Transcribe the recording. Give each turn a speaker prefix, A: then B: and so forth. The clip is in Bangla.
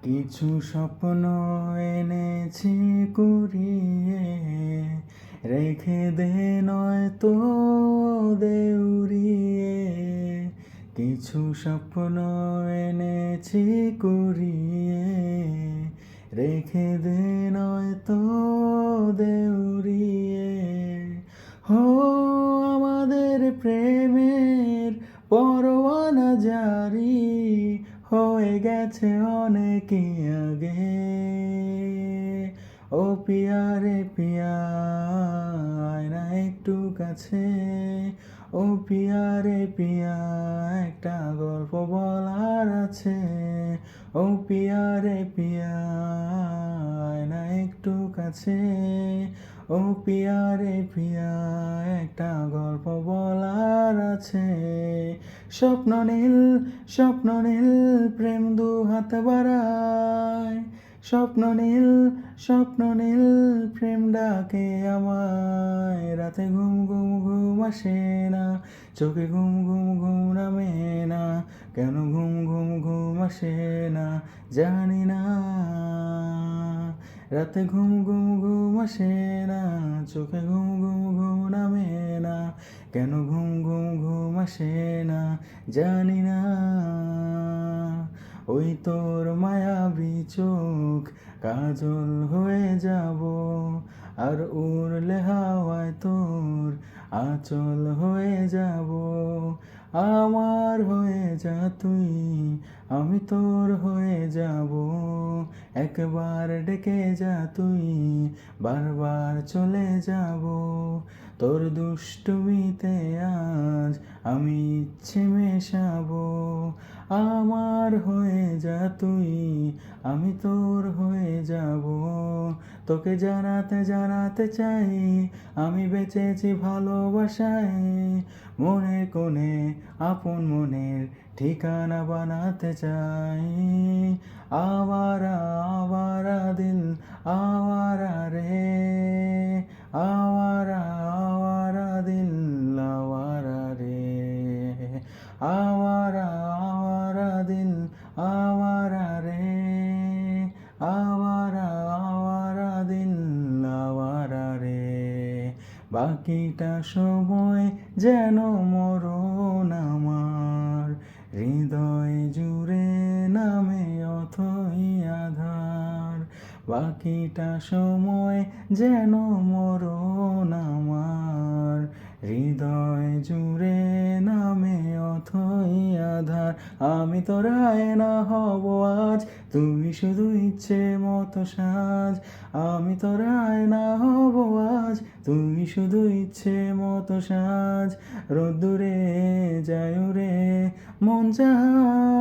A: কিছু স্বপ্ন এনেছি কুড়িয়ে, রেখে দে নয়তো দেউড়িয়ে। কিছু স্বপ্ন এনেছি কুড়িয়ে, রেখে দে নয়তো দেউড়িয়ে। হো আমাদের প্রেমের পরোয়ানা জারি হয়ে গেছে অনেকই আগে। ও পিয়া রে পিয়া, আয় না একটু কাছে। ও পিয়া রে পিয়া, একটা গল্প বলার আছে। ও পিয়া রে পিয়া, আয় না একটু কাছে। ও পিয়া রে পিয়া, একটা গল্প বলার আছে। স্বপ্ন নীল প্রেম দু হাত বাড়ায়। স্বপ্ন নীল প্রেম ডাকে আমায়। রাতে ঘুম ঘুম ঘুম আসে না, চোখে ঘুম ঘুম ঘুম নামে না। কেন ঘুম ঘুম ঘুম আসে না জানি না। রাতে ঘুম ঘুম ঘুম আসে না, চোখে ঘুম ঘুম ঘুম নামে না। কেন ঘুম ঘুম ঘুম আসে না জানি না। ওই তোর মায়াবী চোখ কাজল হয়ে যাব, আর উড়লে হাওয়ায় তোর আঁচল হয়ে যাব। আমার হয়ে যা তুই, আমি তোর হয়ে যাব। একবার ডেকে যা তুই, বারবার চলে যাব। তোর দুষ্টুমিতে আজ আমি ইচ্ছে মেশাবো। আমার হয়ে যা তুই, আমি তোর হয়ে যাব। তোকে জানাতে জানাতে চাই, আমি বেঁচেছি ভালোবাসায়। মনে কোণে আপন মনের ঠিকানা বানাতে চাই। আওয়ারা আওয়ারা দিল আওয়ারা রে, আওয়ারা আওয়ারা দিল আওয়ারা রে। আওয়ারা আওয়ারা দিল আওয়ারা রে, আওয়ারা আওয়ারা দিল আওয়ারা রে। বাকিটা সময় যেন মরণ আমার, হৃদয় জুড়ে নামে অথই আধার। বাকিটা সময় যেন মরণ আমার, হৃদয় জুড়ে নামে অথই আধার। আমি তোর আয়না হব আজ, তুই শুধু ইচ্ছে মতো সাজ। আমি তোর আয়না হব আজ, তুই শুধু ইচ্ছে মতো সাজ। রোদ্দুরে যায় রে মন জাহাজ।